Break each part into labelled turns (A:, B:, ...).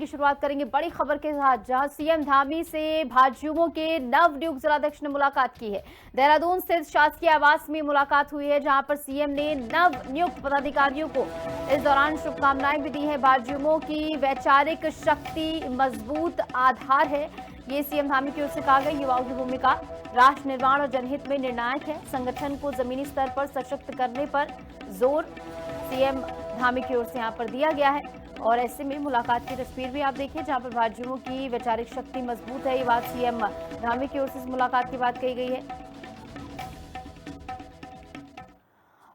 A: की शुरुआत करेंगे बड़ी खबर के साथ, जहां सीएम धामी से भाजयुमो के नवनियुक्त जिलाध्यक्ष ने मुलाकात की है। देहरादून स्थित शासकीय आवास में मुलाकात हुई है, जहां पर सीएम ने नवनियुक्त पदाधिकारियों को इस दौरान शुभकामनाएं भी दी है। भाजयुमो की वैचारिक शक्ति मजबूत आधार है, ये सीएम धामी की ओर से कहा गया। युवाओं की भूमिका राष्ट्र निर्माण और जनहित में निर्णायक है। संगठन को जमीनी स्तर पर सशक्त करने पर जोर सीएम धामी की ओर से यहाँ पर दिया गया है। और ऐसे में मुलाकात की तस्वीर भी आप देखिए, जहां पर भाजयुमो की वैचारिक शक्ति मजबूत है। ये बात सीएम धामी की ओर से इस मुलाकात की बात कही गई है।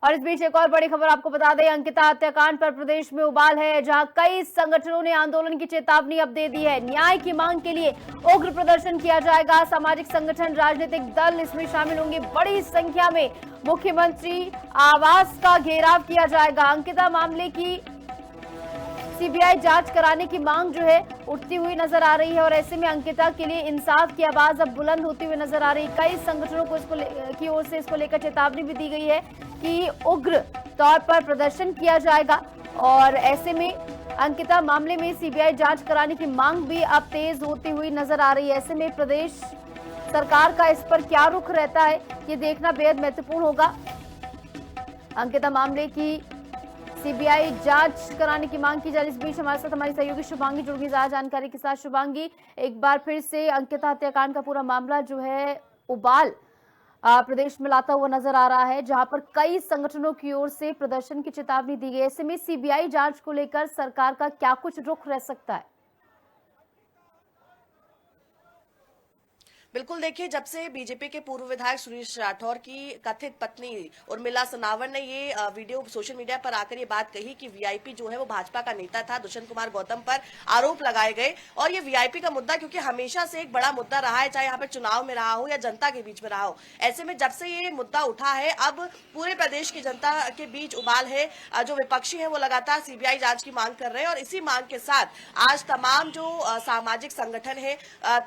A: और इस बीच एक और बड़ी खबर आपको बता दें, अंकिता हत्याकांड पर प्रदेश में उबाल है, जहां कई संगठनों ने आंदोलन की चेतावनी अब दे दी है। न्याय की मांग के लिए उग्र प्रदर्शन किया जाएगा। सामाजिक संगठन, राजनीतिक दल इसमें शामिल होंगे। बड़ी संख्या में मुख्यमंत्री आवास का घेराव किया जाएगा। अंकिता मामले की सीबीआई जांच कराने की मांग जो है उठती हुई नजर आ रही है, और ऐसे में अंकिता के लिए इंसाफ की आवाज अब बुलंद होती हुई नजर आ रही है। कई संगठनों को की ओर से इसको लेकर चेतावनी भी दी गई है कि उग्र तौर पर प्रदर्शन किया जाएगा। और ऐसे में अंकिता मामले में सीबीआई जांच कराने की मांग भी अब तेज होती हुई नजर आ रही है। ऐसे में प्रदेश सरकार का इस पर क्या रुख रहता है, ये देखना बेहद महत्वपूर्ण होगा। अंकिता मामले की सीबीआई जांच कराने की मांग की जा रही। इस बीच हमारे साथ हमारी सहयोगी शुभांगी जुड़ गई ज्यादा जानकारी के साथ। शुभांगी, एक बार फिर से अंकिता हत्याकांड का पूरा मामला जो है उबाल प्रदेश में लाता हुआ नजर आ रहा है, जहां पर कई संगठनों की ओर से प्रदर्शन की चेतावनी दी गई। ऐसे में सीबीआई जांच को लेकर सरकार का क्या कुछ रुख रह सकता है?
B: बिल्कुल, देखिए, जब से बीजेपी के पूर्व विधायक सुरेश राठौर की कथित पत्नी उर्मिला सनावर ने ये वीडियो सोशल मीडिया पर आकर ये बात कही कि वीआईपी जो है वो भाजपा का नेता था, दुष्यंत कुमार गौतम पर आरोप लगाए गए। और ये वीआईपी का मुद्दा क्योंकि हमेशा से एक बड़ा मुद्दा रहा है, चाहे यहाँ पे चुनाव में रहा हो या जनता के बीच में रहा हो। ऐसे में जब से ये मुद्दा उठा है, अब पूरे प्रदेश की जनता के बीच उबाल है। जो विपक्षी है वो लगातार सीबीआई जांच की मांग कर रहे हैं, और इसी मांग के साथ आज तमाम जो सामाजिक संगठन है,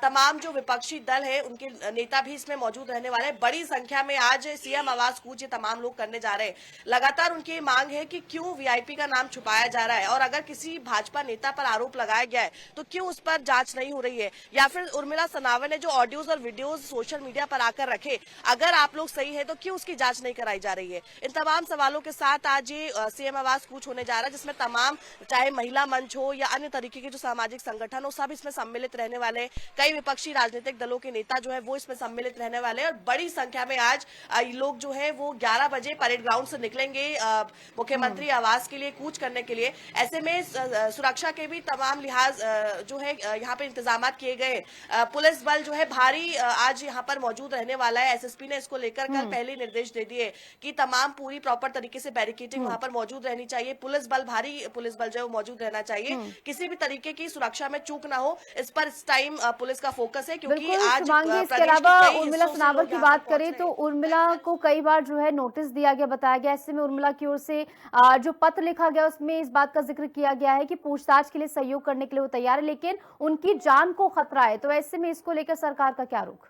B: तमाम जो विपक्षी दल है, उनके नेता भी इसमें मौजूद रहने वाले हैं। बड़ी संख्या में आज सीएम आवास कूच ये तमाम लोग करने जा रहे हैं। लगातार उनकी मांग है कि क्यों वीआईपी का नाम छुपाया जा रहा है, और अगर किसी भाजपा नेता पर आरोप लगाया गया है तो क्यों उस पर जांच नहीं हो रही है, या फिर उर्मिला सनावर ने जो ऑडियोज और वीडियोज सोशल मीडिया पर आकर रखे, अगर आप लोग सही है तो क्यों उसकी जांच नहीं कराई जा रही है। इन तमाम सवालों के साथ आज ये सीएम आवास कूच होने जा रहा है, जिसमें तमाम चाहे महिला मंच हो या अन्य तरीके के जो सामाजिक संगठन हो, सब इसमें सम्मिलित रहने वाले। कई विपक्षी राजनीतिक दलों के नेता जो है वो इसमें सम्मिलित रहने वाले हैं, और बड़ी संख्या में आज लोग जो है वो 11 बजे परेड ग्राउंड से निकलेंगे मुख्यमंत्री आवास के लिए कूच करने के लिए। ऐसे में सुरक्षा के भी तमाम लिहाज जो है यहाँ पे इंतजाम किए गए। पुलिस बल जो है भारी आज यहाँ पर मौजूद रहने वाला है। एसएसपी ने इसको लेकर कल पहले निर्देश दे दिए कि तमाम पूरी प्रॉपर तरीके से बैरिकेडिंग वहां पर मौजूद रहनी चाहिए। पुलिस बल, भारी पुलिस बल जो है मौजूद रहना चाहिए, किसी भी तरीके की सुरक्षा में चूक ना हो, इस पर इस टाइम पुलिस का फोकस है। क्योंकि आज
A: इसके अलावा उर्मिला सनावर की बात करें तो उर्मिला को कई बार जो है नोटिस दिया गया, बताया गया। ऐसे में उर्मिला की ओर से जो पत्र लिखा गया उसमें इस बात का जिक्र किया गया है कि पूछताछ के लिए सहयोग करने के लिए वो तैयार है, लेकिन उनकी जान को खतरा है। तो ऐसे में इसको लेकर सरकार का क्या रुख?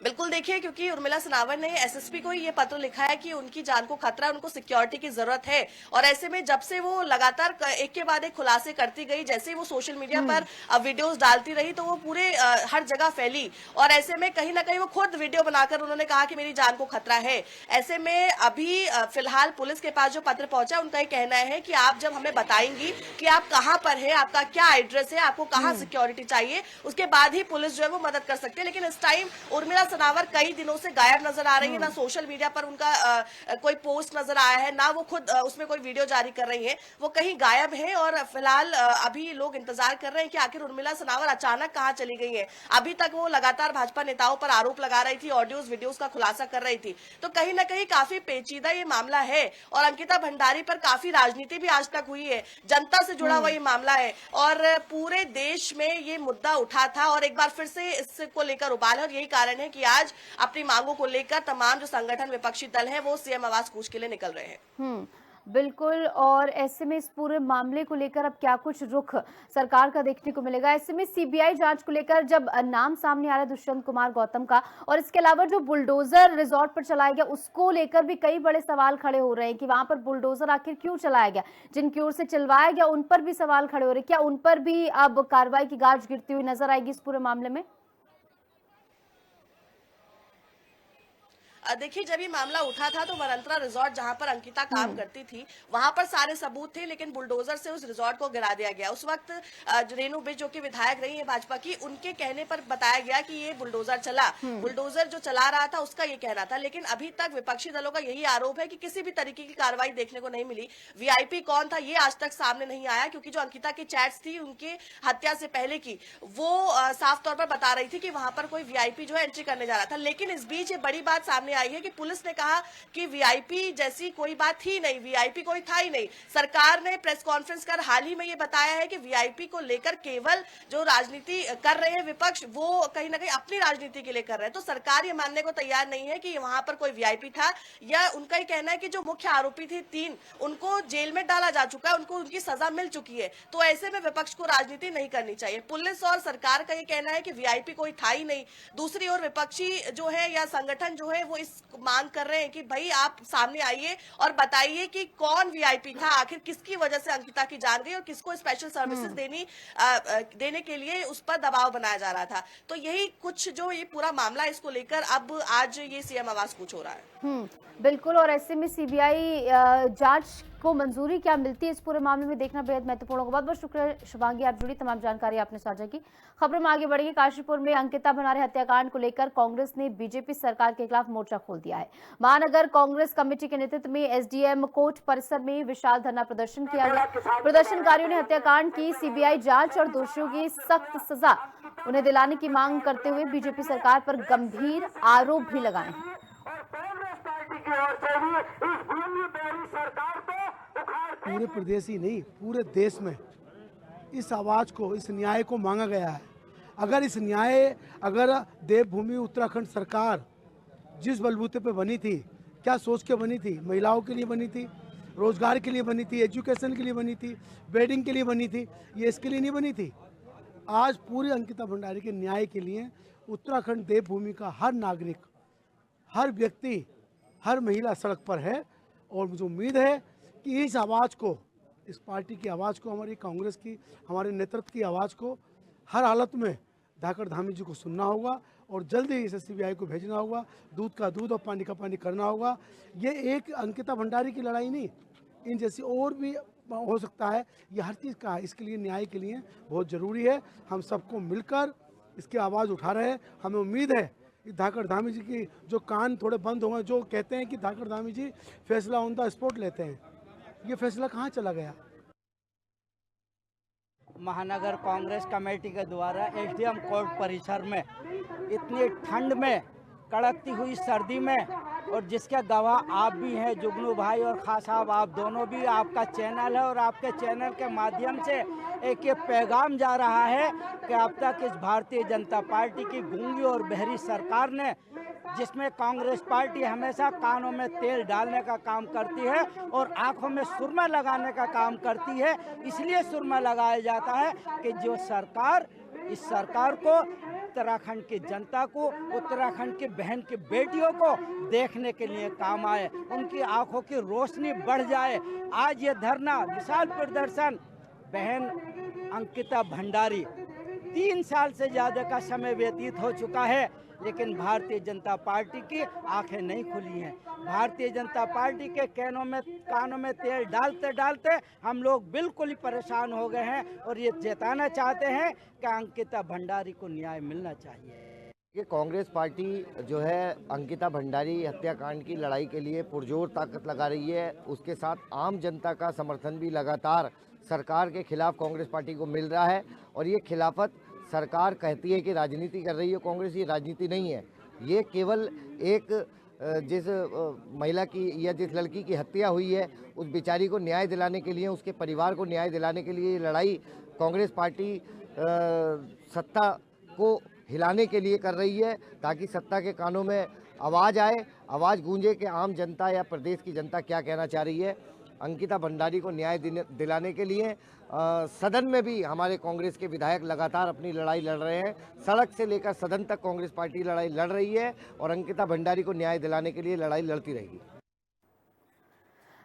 B: बिल्कुल, देखिए, क्योंकि उर्मिला सनावर ने एसएसपी को ये पत्र लिखा है कि उनकी जान को खतरा है, उनको सिक्योरिटी की जरूरत है। और ऐसे में जब से वो लगातार एक के बाद एक खुलासे करती गई, जैसे ही वो सोशल मीडिया पर वीडियोस डालती रही तो वो पूरे हर जगह फैली, और ऐसे में कहीं ना कहीं वो खुद वीडियो बनाकर उन्होंने कहा कि मेरी जान को खतरा है। ऐसे में अभी फिलहाल पुलिस के पास जो पत्र पहुंचा, उनका ये कहना है कि आप जब हमें बताएंगी कि आप कहाँ पर है, आपका क्या एड्रेस है, आपको कहाँ सिक्योरिटी चाहिए, उसके बाद ही पुलिस जो है वो मदद कर सकती है। लेकिन इस टाइम उर्मिला सनावर कई दिनों से गायब नजर आ रही है। ना सोशल मीडिया पर उनका कोई पोस्ट नजर आया है, ना वो खुद उसमें कोई वीडियो जारी कर रही है। वो कहीं गायब है, और फिलहाल अभी लोग इंतजार कर रहे हैं कि आखिर उर्मिला सनावर अचानक कहां चली गई है। अभी तक वो लगातार भाजपा नेताओं पर आरोप लगा रही थी, ऑडियोज वीडियोज का खुलासा कर रही थी। तो कहीं ना कहीं काफी पेचीदा ये मामला है, और अंकिता भंडारी पर काफी राजनीति भी आज तक हुई है, जनता से जुड़ा हुआ ये मामला है, और पूरे देश में ये मुद्दा उठा था, और एक बार फिर से इसको लेकर उबाल है। और यही कारण है कि आज अपनी मांगों को लेकर तमाम जो संगठन, विपक्षी दल हैं, वो सीएम आवास कूच के लिए निकल रहे हैं।
A: बिल्कुल। और ऐसे में इस पूरे मामले को लेकर अब क्या कुछ रुख सरकार का देखने को मिलेगा? ऐसे में सीबीआई जांच को लेकर जब नाम सामने आ रहा है दुष्यंत कुमार गौतम का, और इसके अलावा जो बुलडोजर रिजॉर्ट पर चलाया गया उसको लेकर भी कई बड़े सवाल खड़े हो रहे हैं कि वहां पर बुलडोजर आखिर क्यों चलाया गया, जिनकी ओर से चलवाया गया उन पर भी सवाल खड़े हो रहे हैं। क्या उन पर भी अब कार्रवाई की गाज गिरती हुई नजर आएगी इस पूरे मामले में?
B: देखिए, जब ये मामला उठा था तो वरंतरा रिजॉर्ट जहां पर अंकिता काम करती थी वहां पर सारे सबूत थे, लेकिन बुलडोजर से उस रिजॉर्ट को गिरा दिया गया। उस वक्त रेणु बिज जो कि विधायक रही है भाजपा की, उनके कहने पर बताया गया कि ये बुलडोजर चला। बुलडोजर जो चला रहा था उसका ये कहना था, लेकिन अभी तक विपक्षी दलों का यही आरोप है कि किसी भी तरीके की कार्रवाई देखने को नहीं मिली। वीआईपी कौन था ये आज तक सामने नहीं आया, क्योंकि जो अंकिता की चैट्स थी उनके हत्या से पहले की, वो साफ तौर पर बता रही थी कि वहां पर कोई वीआईपी जो है एंट्री करने जा रहा था। लेकिन इस बीच ये बड़ी बात सामने आई है कि पुलिस ने कहा कि वीआईपी जैसी कोई बात ही नहीं, वीआईपी कोई था ही नहीं। सरकार ने प्रेस कॉन्फ्रेंस कर हाल ही में ये बताया है कि वीआईपी को लेकर केवल जो राजनीति कर रहे हैं विपक्ष, वो कहीं ना कहीं अपनी राजनीति के लिए कर रहे हैं। तो सरकार ये मानने को तैयार नहीं है कि वहां पर कोई वीआईपी था, या उनका ये कहना है कि जो मुख्य आरोपी थे 3, उनको जेल में डाला जा चुका है, उनको उनकी सजा मिल चुकी है। तो ऐसे में विपक्ष को राजनीति नहीं करनी चाहिए। पुलिस और सरकार का ये कहना है कि वीआईपी कोई था ही नहीं। दूसरी ओर विपक्षी जो है या संगठन जो है वो इस मांग कर रहे हैं कि भाई आप सामने आइए और बताइए कि कौन वीआईपी था, आखिर किसकी वजह से अंकिता की जान गई और किसको स्पेशल सर्विसेज देने के लिए उस पर दबाव बनाया जा रहा था। तो यही कुछ जो ये पूरा मामला है, इसको लेकर अब आज ये सीएम आवाज पूछ हो रहा है।
A: बिल्कुल। और ऐसे में सीबीआई जांच को मंजूरी क्या मिलती है इस पूरे मामले में देखना बेहद महत्वपूर्ण होगा। बहुत बहुत शुक्रिया शुभांगी, आप जुड़ी, तमाम जानकारी आपने साझा की। खबरों में आगे बढ़ेंगे। काशीपुर में अंकिता भंडारी हत्याकांड को लेकर कांग्रेस ने बीजेपी सरकार के खिलाफ मोर्चा खोल दिया है। महानगर कांग्रेस कमेटी के नेतृत्व में एसडीएम कोर्ट परिसर में विशाल धरना प्रदर्शन किया गया। प्रदर्शनकारियों ने हत्याकांड की सीबीआई जांच और दोषियों की सख्त सजा उन्हें दिलाने की मांग करते हुए बीजेपी सरकार पर गंभीर आरोप भी लगाए हैं।
C: पूरे प्रदेश ही नहीं, पूरे देश में इस आवाज को, इस न्याय को मांगा गया है। अगर देवभूमि उत्तराखंड सरकार जिस बलबूते पे बनी थी, क्या सोच के बनी थी, महिलाओं के लिए बनी थी, रोजगार के लिए बनी थी, एजुकेशन के लिए बनी थी, वेडिंग के लिए बनी थी, ये इसके लिए नहीं बनी थी। आज पूरी अंकिता भंडारी के न्याय के लिए उत्तराखंड देवभूमि का हर नागरिक, हर व्यक्ति, हर महिला सड़क पर है। और मुझे उम्मीद है कि इस आवाज़ को, इस पार्टी की आवाज़ को, हमारी कांग्रेस की, हमारे नेतृत्व की आवाज़ को हर हालत में धाकड़ धामी जी को सुनना होगा और जल्दी इसे सीबीआई को भेजना होगा। दूध का दूध और पानी का पानी करना होगा। ये एक अंकिता भंडारी की लड़ाई नहीं, इन जैसी और भी हो सकता है। ये हर चीज़ का, इसके लिए न्याय के लिए बहुत ज़रूरी है। हम सबको मिलकर इसकी आवाज़ उठा रहे हैं। हमें उम्मीद है धाकड़ धामी जी की जो कान थोड़े बंद हुए, जो कहते हैं कि धाकड़ धामी जी फैसला ऑन द स्पॉट लेते हैं, ये फैसला कहाँ चला गया।
D: महानगर कांग्रेस कमेटी के द्वारा एसडीएम कोर्ट परिसर में इतनी ठंड में, कड़कती हुई सर्दी में, और जिसके गवाह आप भी हैं जुगनू भाई और खास साहब, आप दोनों भी, आपका चैनल है और आपके चैनल के माध्यम से एक ये पैगाम जा रहा है कि अब तक इस भारतीय जनता पार्टी की गूंगी और बहरी सरकार ने, जिसमें कांग्रेस पार्टी हमेशा कानों में तेल डालने का काम करती है और आंखों में सुरमा लगाने का काम करती है, इसलिए सुरमा लगाया जाता है कि जो सरकार, इस सरकार को, उत्तराखंड की जनता को, उत्तराखंड की बहन की बेटियों को देखने के लिए काम आए, उनकी आंखों की रोशनी बढ़ जाए। आज ये धरना, विशाल प्रदर्शन, बहन अंकिता भंडारी, 3 साल से ज़्यादा का समय व्यतीत हो चुका है, लेकिन भारतीय जनता पार्टी की आंखें नहीं खुली हैं। भारतीय जनता पार्टी के कानों में तेल डालते डालते हम लोग बिल्कुल ही परेशान हो गए हैं और ये जताना चाहते हैं कि अंकिता भंडारी को न्याय मिलना चाहिए।
E: ये कांग्रेस पार्टी जो है अंकिता भंडारी हत्याकांड की लड़ाई के लिए पुरजोर ताकत लगा रही है। उसके साथ आम जनता का समर्थन भी लगातार सरकार के खिलाफ कांग्रेस पार्टी को मिल रहा है। और ये खिलाफत, सरकार कहती है कि राजनीति कर रही है कांग्रेस, ये राजनीति नहीं है। ये केवल एक जिस महिला की या जिस लड़की की हत्या हुई है उस बेचारी को न्याय दिलाने के लिए, उसके परिवार को न्याय दिलाने के लिए ये लड़ाई कांग्रेस पार्टी सत्ता को हिलाने के लिए कर रही है, ताकि सत्ता के कानों में आवाज़ आए, आवाज़ गूंजे कि आम जनता या प्रदेश की जनता क्या कहना चाह रही है। अंकिता भंडारी को न्याय दिलाने के लिए सदन में भी हमारे कांग्रेस के विधायक लगातार अपनी लड़ाई लड़ रहे हैं। सड़क से लेकर सदन तक कांग्रेस पार्टी लड़ाई लड़ रही है और अंकिता भंडारी को न्याय दिलाने के लिए लड़ाई लड़ती रहेगी।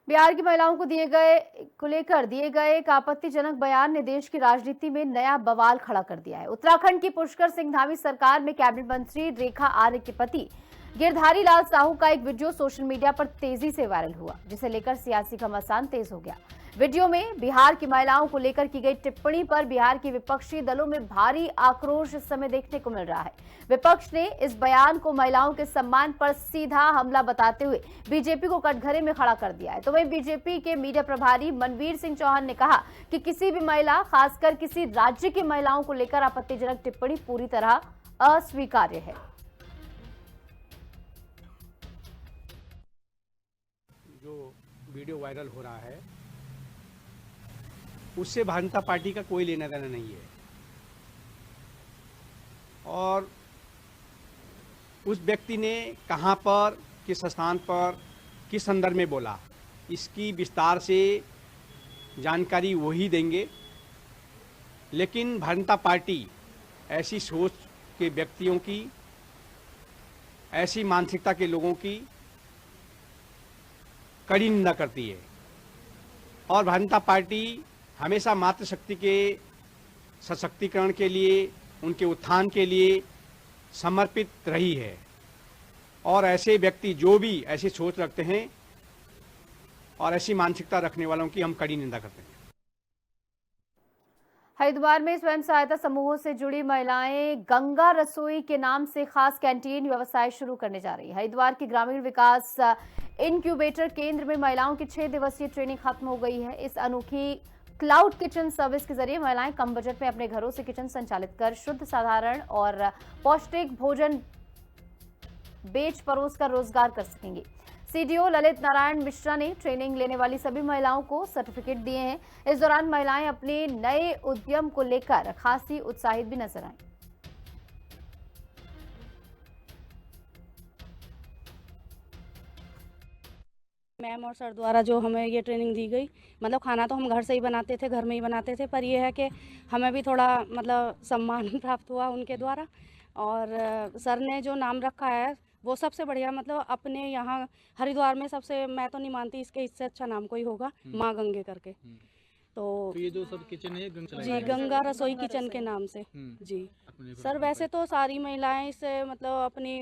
A: बिहार की महिलाओं को लेकर दिए गए एक आपत्तिजनक बयान ने देश की राजनीति में नया बवाल खड़ा कर दिया है। उत्तराखंड की पुष्कर सिंह धामी सरकार में कैबिनेट मंत्री रेखा आर्य के पति गिरधारी लाल साहू का एक वीडियो सोशल मीडिया पर तेजी से वायरल हुआ, जिसे लेकर सियासी घमासान तेज हो गया। वीडियो में बिहार की महिलाओं को लेकर की गई टिप्पणी पर बिहार के विपक्षी दलों में भारी आक्रोश इस समय देखने को मिल रहा है। विपक्ष ने इस बयान को महिलाओं के सम्मान पर सीधा हमला बताते हुए बीजेपी को कटघरे में खड़ा कर दिया है। तो वहीं बीजेपी के मीडिया प्रभारी मनवीर सिंह चौहान ने कहा कि किसी भी महिला, खासकर किसी राज्य की महिलाओं को लेकर आपत्तिजनक टिप्पणी पूरी तरह अस्वीकार्य है।
F: जो वीडियो वायरल हो रहा है उससे भारतीय जनता पार्टी का कोई लेना देना नहीं है, और उस व्यक्ति ने कहां पर, किस स्थान पर, किस संदर्भ में बोला, इसकी विस्तार से जानकारी वही देंगे। लेकिन भारतीय जनता पार्टी ऐसी सोच के व्यक्तियों की, ऐसी मानसिकता के लोगों की कड़ी निंदा करती है। और भारतीय जनता पार्टी हमेशा मातृशक्ति के सशक्तिकरण के लिए, उनके उत्थान के लिए समर्पित रही है। और ऐसे व्यक्ति जो भी ऐसी सोच रखते हैं और ऐसी मानसिकता रखने वालों की हम कड़ी निंदा करते हैं।
A: हरिद्वार में स्वयं सहायता समूहों से जुड़ी महिलाएं गंगा रसोई के नाम से खास कैंटीन व्यवसाय शुरू करने जा रही है। हरिद्वार के ग्रामीण विकास इनक्यूबेटर केंद्र में महिलाओं की 6 दिवसीय ट्रेनिंग खत्म हो गई है। इस अनोखी क्लाउड किचन सर्विस के जरिए महिलाएं कम बजट में अपने घरों से किचन संचालित कर शुद्ध, साधारण और पौष्टिक भोजन बेच परोस कर रोजगार कर सकेंगी। सीडीओ ललित नारायण मिश्रा ने ट्रेनिंग लेने वाली सभी महिलाओं को सर्टिफिकेट दिए हैं। इस दौरान महिलाएं अपने नए उद्यम को लेकर खासी उत्साहित भी नजर आईं।
G: मैम और सर द्वारा जो हमें ये ट्रेनिंग दी गई, मतलब खाना तो हम घर से ही बनाते थे, घर में ही बनाते थे, पर यह है कि हमें भी थोड़ा मतलब सम्मान प्राप्त हुआ उनके द्वारा। और सर ने जो नाम रखा है वो सबसे बढ़िया, मतलब अपने यहाँ हरिद्वार में सबसे, मैं तो नहीं मानती इसके इससे अच्छा नाम कोई होगा, माँ गंगे करके। तो
H: ये जो सब किचन है
G: जी गंगा रसोई किचन के नाम से जी। सर वैसे तो सारी महिलाएं इससे मतलब अपनी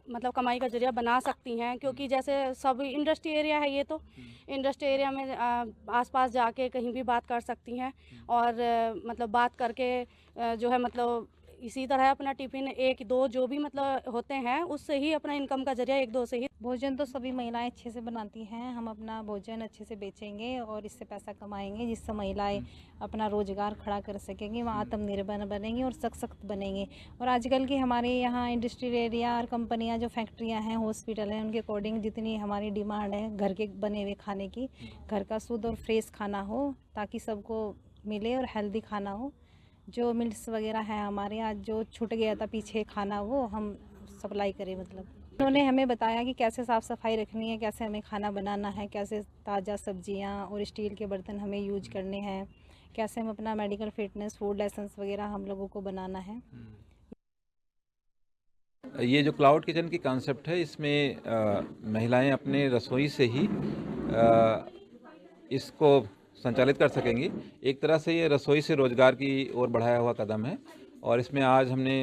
G: मतलब कमाई का जरिया बना सकती हैं, क्योंकि जैसे सब इंडस्ट्री एरिया है, ये तो इंडस्ट्री एरिया में आसपास जाके कहीं भी बात कर सकती हैं और मतलब बात करके जो है मतलब इसी तरह अपना टिफिन 1-2 जो भी मतलब होते हैं उससे ही अपना इनकम का जरिया 1-2 से ही।
I: भोजन तो सभी महिलाएं अच्छे से बनाती हैं। हम अपना भोजन अच्छे से बेचेंगे और इससे पैसा कमाएंगे, जिससे महिलाएं अपना रोजगार खड़ा कर सकेंगी, वहाँ आत्मनिर्भर बनेंगी और सशक्त बनेंगी। और आजकल की हमारे यहाँ इंडस्ट्रियल एरिया और कंपनियाँ, जो फैक्ट्रियाँ हैं, हॉस्पिटल हैं, उनके अकॉर्डिंग जितनी हमारी डिमांड है घर के बने हुए खाने की, घर का शुद्ध और फ्रेश खाना हो ताकि सबको मिले और हेल्दी खाना हो। जो मिल्स वगैरह है हमारे यहाँ, जो छूट गया था पीछे खाना, वो हम सप्लाई करें। मतलब उन्होंने हमें बताया कि कैसे साफ़ सफाई रखनी है, कैसे हमें खाना बनाना है, कैसे ताज़ा सब्जियां और स्टील के बर्तन हमें यूज करने हैं, कैसे हम अपना मेडिकल फिटनेस, फूड लाइसेंस वगैरह हम लोगों को बनाना है।
H: ये जो क्लाउड किचन की कॉन्सेप्ट है, इसमें महिलाएं अपने रसोई से ही इसको संचालित कर सकेंगी। एक तरह से ये रसोई से रोजगार की ओर बढ़ाया हुआ कदम है और इसमें आज हमने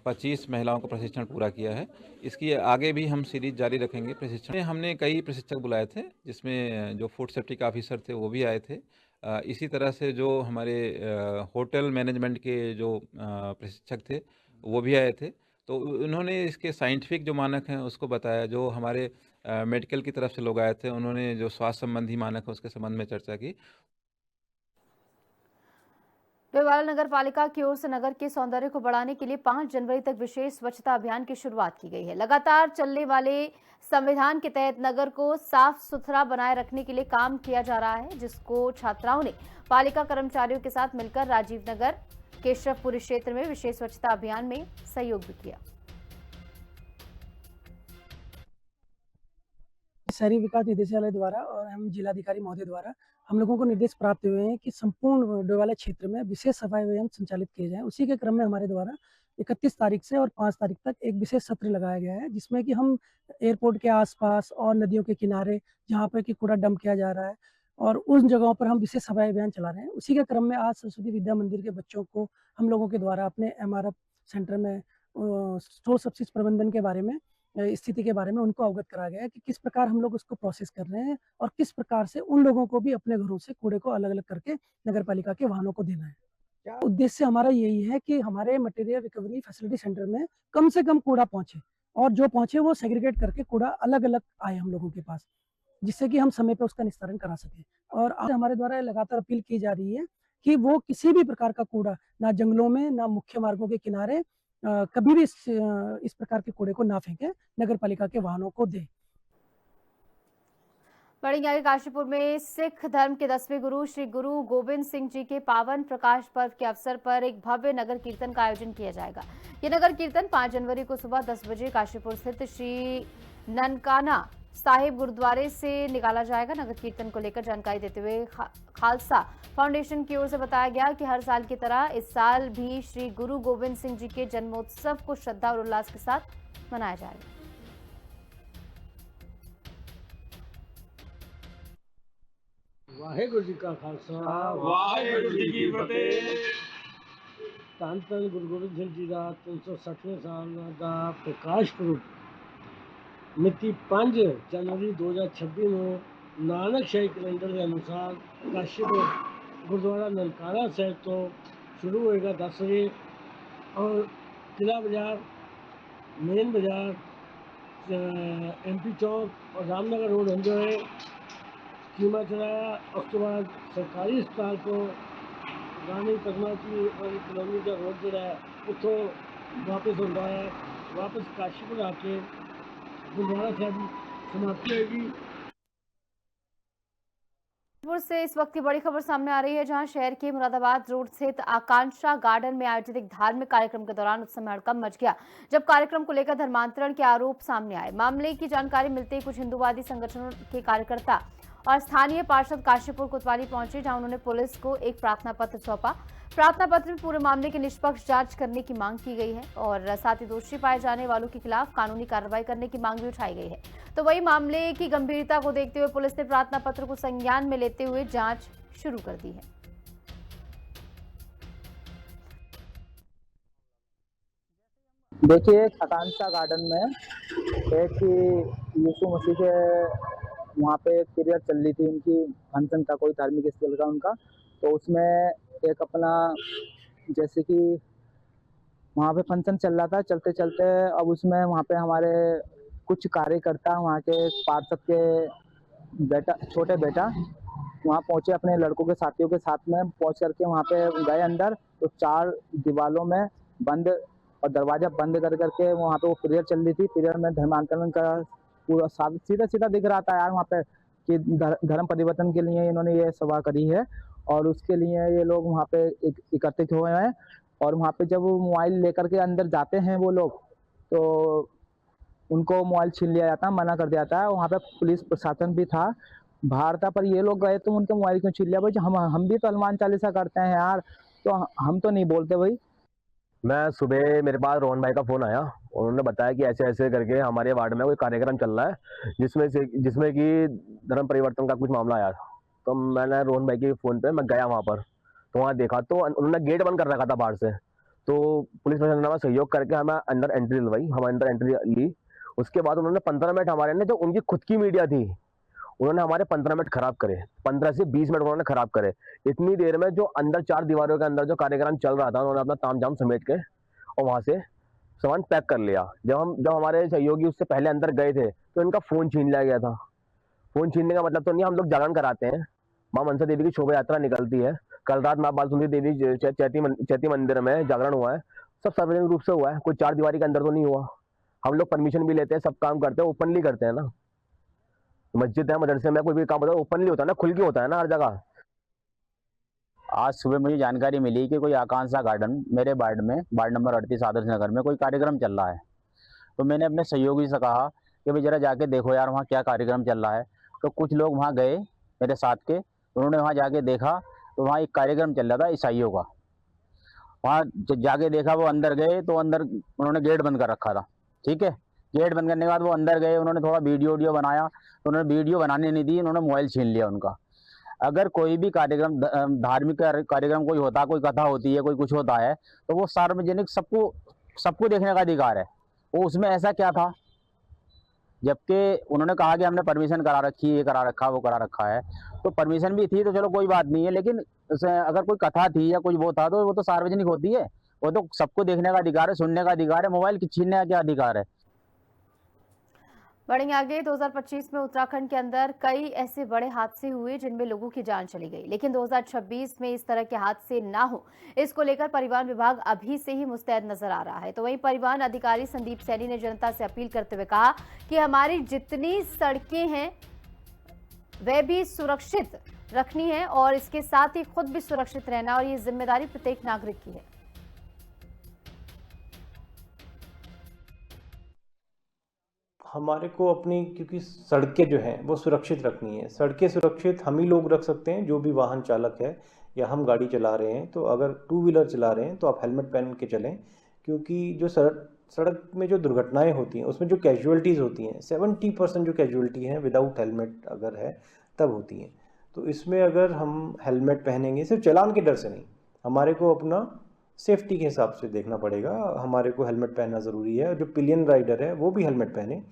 H: 25 महिलाओं को प्रशिक्षण पूरा किया है। इसकी आगे भी हम सीरीज जारी रखेंगे प्रशिक्षण। हमने कई प्रशिक्षक बुलाए थे, जिसमें जो फूड सेफ्टी के ऑफिसर थे वो भी आए थे। इसी तरह से जो हमारे होटल मैनेजमेंट के जो प्रशिक्षक थे वो भी आए थे। तो उन्होंने इसके साइंटिफिक जो मानक हैं उसको बताया। जो हमारे मेडिकल की तरफ से लोग आए थे, उन्होंने जो स्वास्थ्य संबंधी मानक है उसके संबंध में चर्चा की।
A: डोईवाला नगर पालिका की ओर से नगर के सौंदर्य को बढ़ाने के लिए 5 जनवरी तक विशेष स्वच्छता अभियान की शुरुआत की गई है। लगातार चलने वाले संविधान के तहत नगर को साफ सुथरा बनाए रखने के लिए काम किया जा रहा है, जिसको छात्राओं ने पालिका कर्मचारियों के साथ मिलकर राजीव नगर, केशवपुरी क्षेत्र में विशेष स्वच्छता अभियान में सहयोग भी किया।
J: शहरी विकास निदेशालय द्वारा और हम जिलाधिकारी महोदय द्वारा हम लोगों को निर्देश प्राप्त हुए हैं कि संपूर्ण डोईवाला क्षेत्र में विशेष सफाई अभियान संचालित किए जाएं। उसी के क्रम में हमारे द्वारा 31 तारीख से और 5 तारीख तक एक विशेष सत्र लगाया गया है, जिसमें कि हम एयरपोर्ट के आसपास और नदियों के किनारे जहाँ पर कि कूड़ा डंप किया जा रहा है और उन जगहों पर हम विशेष सफाई अभियान चला रहे हैं। उसी के क्रम में आज सरस्वती विद्या मंदिर के बच्चों को हम लोगों के द्वारा अपने MRF सेंटर में स्टोर सबसिडी प्रबंधन के बारे में स्थिति के बारे में उनको अवगत कराया गया है कि किस प्रकार हम लोग उसको प्रोसेस कर रहे हैं और किस प्रकार से उन लोगों को भी अपने घरों से कूड़े को अलग अलग करके नगर पालिका के वाहनों को देना है। क्या उद्देश्य हमारा यही है कि हमारे मटेरियल रिकवरी फैसिलिटी सेंटर में कम से कम कूड़ा पहुंचे और जो पहुंचे वो सेग्रीगेट करके कूड़ा अलग अलग आए हम लोगों के पास, जिससे कि हम समय पर उसका निस्तारण करा सकें। और आज हमारे द्वारा लगातार अपील की जा रही है कि वो किसी भी प्रकार का कूड़ा ना जंगलों में ना मुख्य मार्गों के किनारे कभी भी इस प्रकार के कूड़े को ना फेंके, नगर पालिका के वाहनों को दे।
A: बढ़ेंगे आगे। काशीपुर में सिख धर्म के 10वें गुरु श्री गुरु गोविंद सिंह जी के पावन प्रकाश पर्व के अवसर पर एक भव्य नगर कीर्तन का आयोजन किया जाएगा। ये नगर कीर्तन 5 जनवरी को सुबह 10 बजे काशीपुर स्थित श्री ननकाना साहिब गुरुद्वारे से निकाला जाएगा। नगर कीर्तन को लेकर जानकारी देते हुए खालसा फाउंडेशन की ओर से बताया गया कि हर साल की तरह इस साल भी श्री गुरु गोविंद सिंह जी के जन्मोत्सव को श्रद्धा और उल्लास के साथ मनाया जाएगा।
K: वाहेगुरु जी का खालसा वाहेगुरु जी की फतेह। धन धन गुरु गोबिंद सिंह जी का 360वें साल का प्रकाश पुरब मिति 5 जनवरी 2026 ਨੂੰ ਨਾਨਕ ਸ਼ਾਹੀ ਕੈਲੰਡਰ ਦੇ ਅਨੁਸਾਰ ਕਾਸ਼ੀਪੁਰ ਗੁਰਦੁਆਰਾ ਨਨਕਾਣਾ ਸਾਹਿਬ ਤੋਂ शुरू होएगा 10 बजे और किला बाजार, मेन बाजार, MP चौक और रामनगर रोड होंगे हुए कीमा चलाया। उसके बाद सरकारी अस्पताल को रानी पद्मावती और कॉलोनी का रोड जोड़ा है उतो वापस होता है। वापस काशीपुर आके गुरुद्वारा साहब समाप्ति होगी।
A: से इस वक्त की बड़ी खबर सामने आ रही है, जहां शहर के मुरादाबाद रोड स्थित आकांक्षा गार्डन में आयोजित एक धार्मिक कार्यक्रम के दौरान उस समय हड़कंप मच गया जब कार्यक्रम को लेकर धर्मांतरण के आरोप सामने आए। मामले की जानकारी मिलते ही कुछ हिंदूवादी संगठनों के कार्यकर्ता और स्थानीय पार्षद काशीपुर कोतवाली पहुंचे, जहां उन्होंने पुलिस को एक प्रार्थना पत्र सौंपा। प्रार्थना पत्र में पूरे मामले की निष्पक्ष जांच करने की मांग की गई है और साथ ही दोषी पाए जाने वालों के खिलाफ कानूनी कार्रवाई करने की मांग भी उठाई गई है। तो वही मामले की गंभीरता को देखते हुए पुलिस ने प्रार्थना पत्र को संज्ञान में लेते हुए जांच शुरू कर दी है।
L: देखिए, आकांक्षा गार्डन में एक यीशु मसीह के वहाँ पे एक पीरियड चल रही थी, उनकी फंक्शन था कोई धार्मिक स्थल का उनका, तो उसमें एक अपना जैसे कि वहाँ पे फंक्शन चल रहा था, चलते चलते अब उसमें वहाँ पे हमारे कुछ कार्यकर्ता वहाँ के पार्षद के बेटा छोटे बेटा वहाँ पहुँचे अपने लड़कों के साथियों के साथ में पहुँच करके वहाँ पे गए अंदर, तो 4 दीवारों में बंद और दरवाजा बंद कर करके वहाँ पे वो पीरियड चल रही थी। पीरियड में धर्मांतरण का पूरा सीधा सीधा दिख रहा था यार वहाँ पे कि धर्म परिवर्तन के लिए इन्होंने ये सभा करी है और उसके लिए ये लोग वहाँ पे एकत्रित हुए हैं। और वहाँ पे जब मोबाइल लेकर के अंदर जाते हैं वो लोग, तो उनको मोबाइल छीन लिया जाता है, मना कर दिया जाता है। वहाँ पे पुलिस प्रशासन भी था, बाहर था, पर ये लोग गए तो उनके मोबाइल क्यों छीन लिया भाई? हम भी तो हनुमान चालीसा करते हैं यार, तो हम तो नहीं बोलते भाई।
M: मैं सुबह मेरे पास रोहन भाई का फ़ोन आया, उन्होंने बताया कि ऐसे ऐसे करके हमारे वार्ड में कोई कार्यक्रम चल रहा है जिसमें कि धर्म परिवर्तन का कुछ मामला आया। तो मैंने रोहन भाई के फ़ोन पे मैं गया वहाँ पर, तो वहाँ देखा तो उन्होंने गेट बंद कर रखा था बाहर से। तो पुलिस प्रशासन ने सहयोग करके हमें अंदर एंट्री दिलवाई, हम अंदर एंट्री ली। उसके बाद उन्होंने 15 मिनट हमारे ने जो उनकी खुद की मीडिया थी उन्होंने हमारे 15 मिनट खराब करे, 15 से 20 मिनट उन्होंने खराब करे। इतनी देर में जो अंदर 4 दीवारों के अंदर जो कार्यक्रम चल रहा था उन्होंने अपना तामझाम समेट के और वहाँ से सामान पैक कर लिया। जब हमारे सहयोगी उससे पहले अंदर गए थे तो इनका फ़ोन छीन लिया गया था। फ़ोन छीनने का मतलब तो नहीं, हम लोग जागरण कराते हैं, माँ मनसा देवी की शोभा यात्रा निकलती है। कल रात माँ बाल सुंदरी देवी चैती मंदिर में जागरण हुआ है, सब सार्वजनिक रूप से हुआ है, कोई 4 दीवारी के अंदर तो नहीं हुआ। हम लोग परमिशन भी लेते हैं, सब काम करते हैं, ओपनली करते हैं ना। मस्जिद है, मदरसे में कोई भी काम होता है ओपनली होता है ना, खुल के होता है ना हर जगह।
N: आज सुबह मुझे जानकारी मिली कि कोई आकांक्षा गार्डन मेरे वार्ड में, वार्ड नंबर 38 आदर्श नगर में कोई कार्यक्रम चल रहा है। तो मैंने अपने सहयोगी से कहा कि भाई जरा जाके देखो यार वहाँ क्या कार्यक्रम चल रहा है। तो कुछ लोग वहाँ गए मेरे साथ के, उन्होंने वहाँ जाके देखा तो वहाँ एक कार्यक्रम चल रहा था ईसाइयों का। वहाँ जाके देखा, वो अंदर गए तो अंदर उन्होंने गेट बंद कर रखा था। ठीक है, गेट बंद करने के बाद वो अंदर गए, उन्होंने थोड़ा वीडियो बनाया तो उन्होंने वीडियो बनाने नहीं दी, उन्होंने मोबाइल छीन लिया उनका। अगर कोई भी कार्यक्रम धार्मिक कार्यक्रम कोई होता, कोई कथा होती है, कोई कुछ होता है, तो वो सार्वजनिक सबको देखने का अधिकार है। वो उसमें ऐसा क्या था, जबकि उन्होंने कहा कि हमने परमिशन करा रखी है, ये करा रखा, वो करा रखा है। तो परमिशन भी थी तो चलो कोई बात नहीं है, लेकिन अगर कोई कथा थी या कोई वो था तो वो तो सार्वजनिक होती है, वो तो सबको देखने का अधिकार है, सुनने का अधिकार है। मोबाइल की छीनने का क्या अधिकार है।
A: बढ़ेंगे आगे। 2025 में उत्तराखंड के अंदर कई ऐसे बड़े हादसे हुए जिनमें लोगों की जान चली गई, लेकिन 2026 में इस तरह के हादसे ना हो, इसको लेकर परिवहन विभाग अभी से ही मुस्तैद नजर आ रहा है। तो वहीं परिवहन अधिकारी संदीप सैनी ने जनता से अपील करते हुए कहा कि हमारी जितनी सड़कें हैं वह भी सुरक्षित रखनी है और इसके साथ ही खुद भी सुरक्षित रहना, और ये जिम्मेदारी प्रत्येक नागरिक की है।
O: हमारे को अपनी, क्योंकि सड़कें जो हैं वो सुरक्षित रखनी है। सड़कें सुरक्षित हम ही लोग रख सकते हैं, जो भी वाहन चालक है या हम गाड़ी चला रहे हैं। तो अगर टू व्हीलर चला रहे हैं तो आप हेलमेट पहन के चलें, क्योंकि जो सड़क में जो दुर्घटनाएं होती हैं उसमें जो कैजुअलिटीज़ होती हैं 70% जो कैजुअलिटी हैं विदाउट हेलमेट अगर है तब होती हैं। तो इसमें अगर हम हेलमेट पहनेंगे, सिर्फ चालान के डर से नहीं, हमारे को अपना सेफ्टी के हिसाब से देखना पड़ेगा। हमारे को हेलमेट पहनना ज़रूरी है। जो पिलियन राइडर है वो भी हेलमेट पहने।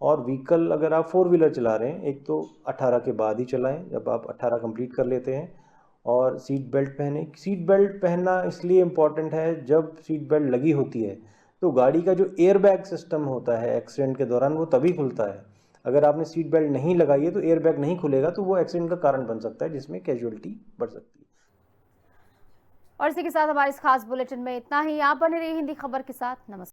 O: और व्हीकल अगर आप 4 व्हीलर चला रहे हैं, एक तो 18 के बाद ही चलाएं, जब आप 18 कंप्लीट कर लेते हैं। और सीट बेल्ट पहने। सीट बेल्ट पहनना इसलिए इम्पॉर्टेंट है, जब सीट बेल्ट लगी होती है तो गाड़ी का जो एयर बैग सिस्टम होता है एक्सीडेंट के दौरान वो तभी खुलता है। अगर आपने सीट बेल्ट नहीं लगाई है तो एयर बैग नहीं खुलेगा, तो वो एक्सीडेंट का कारण बन सकता है, जिसमें कैजुअलिटी बढ़ सकती है।
A: और इसी के साथ हमारे इस खास बुलेटिन में इतना ही। आप बने रहिए हिंदी खबर के साथ। नमस्कार।